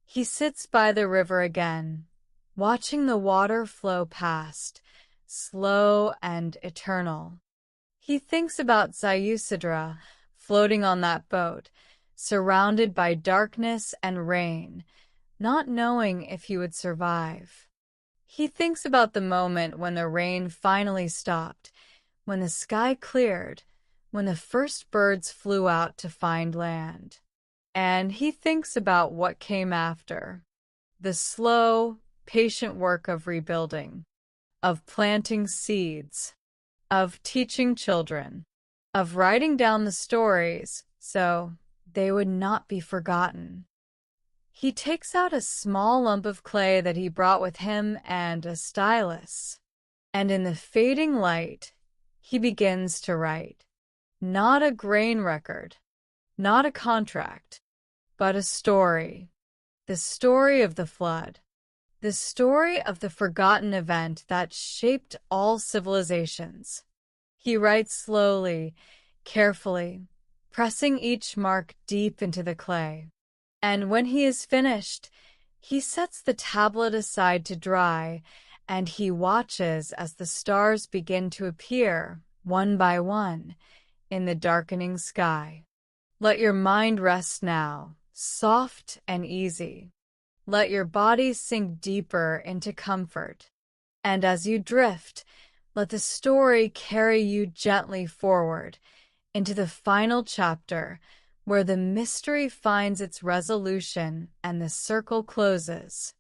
he sits by the river again, watching the water flow past, slow and eternal. He thinks about Ziusidra, floating on that boat, surrounded by darkness and rain, not knowing if he would survive. He thinks about the moment when the rain finally stopped, when the sky cleared, when the first birds flew out to find land. And he thinks about what came after, the slow, patient work of rebuilding, of planting seeds, of teaching children, of writing down the stories so they would not be forgotten. He takes out a small lump of clay that he brought with him and a stylus, and in the fading light, he begins to write. Not a grain record, not a contract, but a story. The story of the flood. The story of the forgotten event that shaped all civilizations. He writes slowly, carefully, pressing each mark deep into the clay. And when he is finished, he sets the tablet aside to dry, and he watches as the stars begin to appear, one by one, in the darkening sky. Let your mind rest now, soft and easy. Let your body sink deeper into comfort. And as you drift, let the story carry you gently forward into the final chapter where the mystery finds its resolution and the circle closes.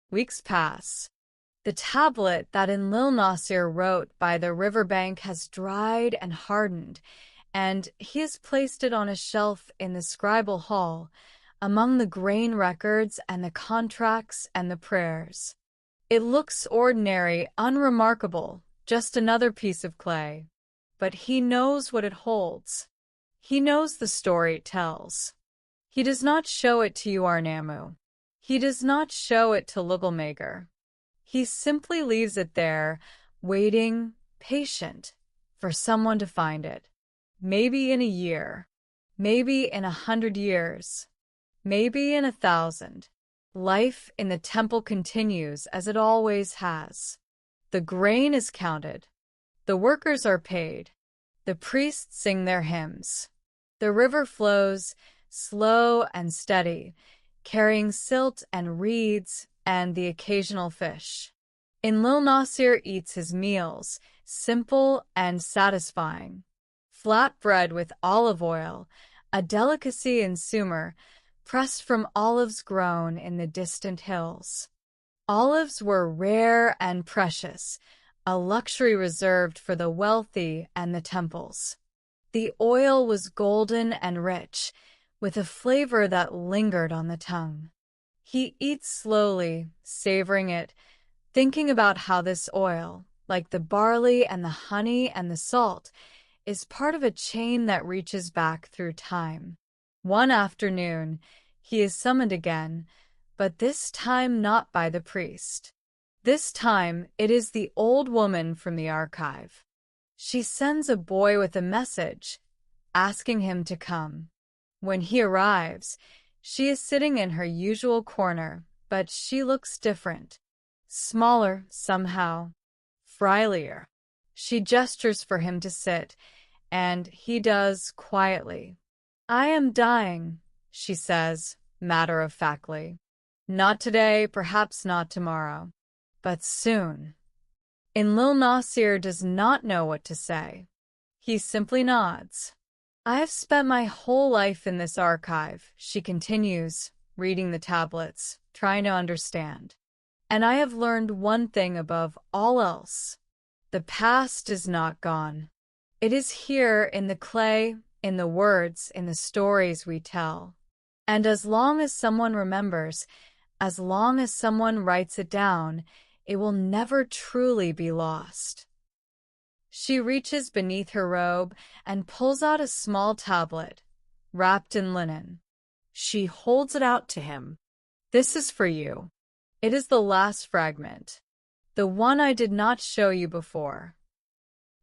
Weeks pass. The tablet that Enlil Nasir wrote by the riverbank has dried and hardened, and he has placed it on a shelf in the scribal hall, among the grain records and the contracts and the prayers. It looks ordinary, unremarkable, just another piece of clay. But he knows what it holds. He knows the story it tells. He does not show it to Yuarnamu. He does not show it to Lugalmager. He simply leaves it there, waiting, patient, for someone to find it. Maybe in a year. Maybe in 100 years. Maybe in 1,000. Life in the temple continues as it always has. The grain is counted. The workers are paid. The priests sing their hymns. The river flows, slow and steady, carrying silt and reeds and the occasional fish. Enlil Nasir eats his meals, simple and satisfying. Flat bread with olive oil, a delicacy in Sumer, pressed from olives grown in the distant hills. Olives were rare and precious, a luxury reserved for the wealthy and the temples. The oil was golden and rich, with a flavor that lingered on the tongue. He eats slowly, savoring it, thinking about how this oil, like the barley and the honey and the salt, is part of a chain that reaches back through time. One afternoon, he is summoned again, but this time not by the priest. This time, it is the old woman from the archive. She sends a boy with a message, asking him to come. When he arrives, she is sitting in her usual corner, but she looks different. Smaller, somehow. Frilier. She gestures for him to sit, and he does quietly. "I am dying," she says, matter-of-factly. "Not today, perhaps not tomorrow, but soon." Enlil Nasir does not know what to say. He simply nods. "I have spent my whole life in this archive," she continues, reading the tablets, trying to understand. "And I have learned one thing above all else. The past is not gone. It is here in the clay, in the words, in the stories we tell. And as long as someone remembers, as long as someone writes it down, it will never truly be lost." She reaches beneath her robe and pulls out a small tablet, wrapped in linen. She holds it out to him. "This is for you. It is the last fragment, the one I did not show you before."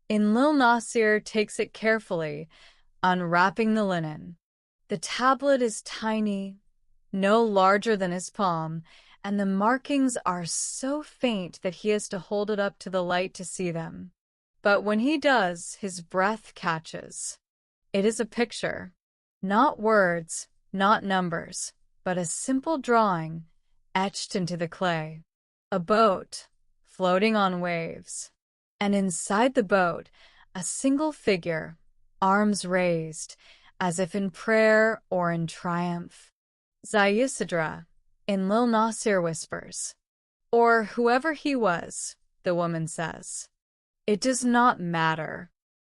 Enlil Nasir takes it carefully, unwrapping the linen. The tablet is tiny, no larger than his palm, and the markings are so faint that he has to hold it up to the light to see them. But when he does, his breath catches. It is a picture. Not words, not numbers, but a simple drawing etched into the clay. A boat, floating on waves. And inside the boat, a single figure, arms raised, as if in prayer or in triumph. "Zayisidra," Enlil Nasir whispers. "Or whoever he was," the woman says. "It does not matter.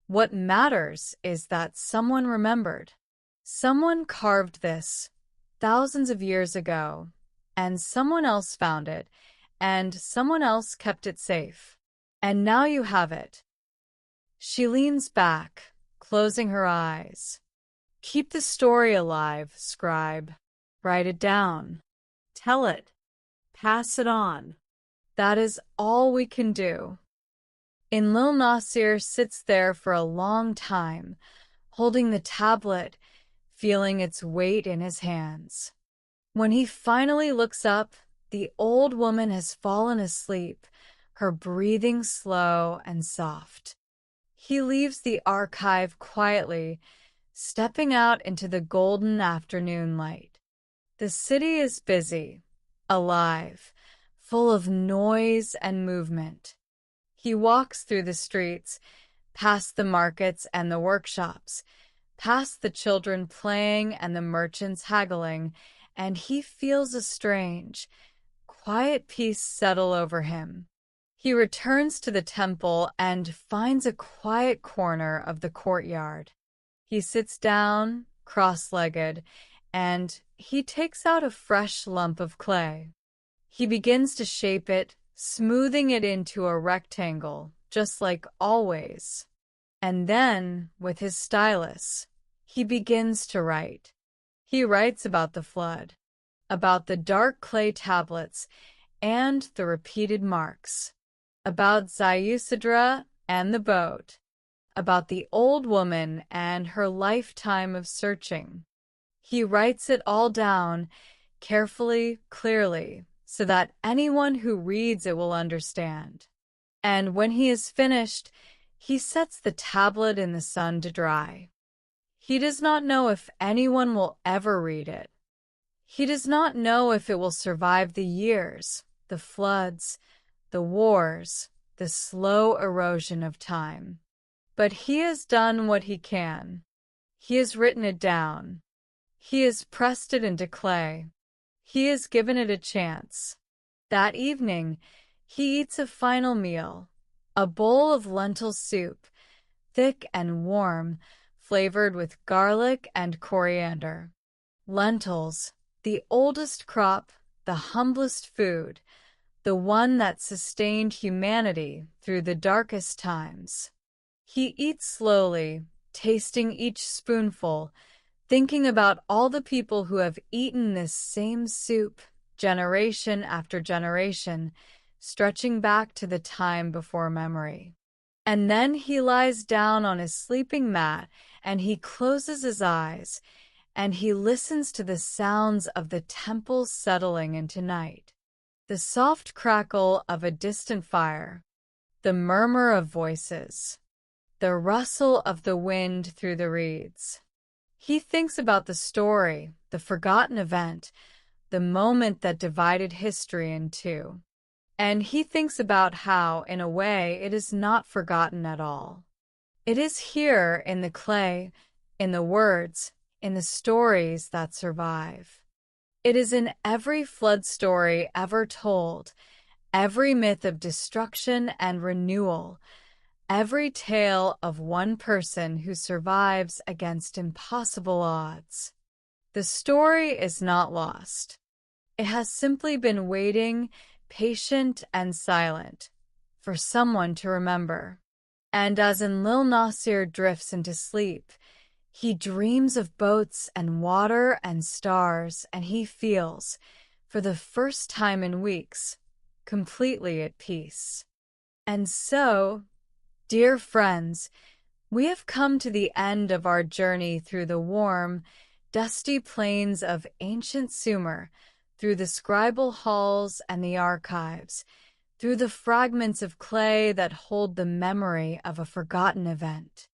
What matters is that someone remembered. Someone carved this thousands of years ago, and someone else found it, and someone else kept it safe. And now you have it." She leans back, closing her eyes. "Keep the story alive, scribe. Write it down. Tell it. Pass it on. That is all we can do." Enlil Nasir sits there for a long time, holding the tablet, feeling its weight in his hands. When he finally looks up, the old woman has fallen asleep, her breathing slow and soft. He leaves the archive quietly, stepping out into the golden afternoon light. The city is busy, alive, full of noise and movement. He walks through the streets, past the markets and the workshops, past the children playing and the merchants haggling, and he feels a strange, quiet peace settle over him. He returns to the temple and finds a quiet corner of the courtyard. He sits down, cross-legged, and he takes out a fresh lump of clay. He begins to shape it, smoothing it into a rectangle, just like always. And then, with his stylus, he begins to write. He writes about the flood, about the dark clay tablets and the repeated marks, about Ziusidra and the boat, about the old woman and her lifetime of searching. He writes it all down, carefully, clearly, so that anyone who reads it will understand. And when he is finished, he sets the tablet in the sun to dry. He does not know if anyone will ever read it. He does not know if it will survive the years, the floods, the wars, the slow erosion of time. But he has done what he can. He has written it down. He has pressed it into clay. He has given it a chance. That evening, he eats a final meal, a bowl of lentil soup, thick and warm, flavored with garlic and coriander. Lentils, the oldest crop, the humblest food, the one that sustained humanity through the darkest times. He eats slowly, tasting each spoonful, thinking about all the people who have eaten this same soup, generation after generation, stretching back to the time before memory. And then he lies down on his sleeping mat, and he closes his eyes, and he listens to the sounds of the temple settling into night. The soft crackle of a distant fire, the murmur of voices, the rustle of the wind through the reeds. He thinks about the story, the forgotten event, the moment that divided history in two. And he thinks about how, in a way, it is not forgotten at all. It is here in the clay, in the words, in the stories that survive. It is in every flood story ever told, every myth of destruction and renewal, every tale of one person who survives against impossible odds. The story is not lost. It has simply been waiting, patient and silent, for someone to remember. And as Lil Nasir drifts into sleep, he dreams of boats and water and stars, and he feels, for the first time in weeks, completely at peace. And so, dear friends, we have come to the end of our journey through the warm, dusty plains of ancient Sumer, through the scribal halls and the archives, through the fragments of clay that hold the memory of a forgotten event.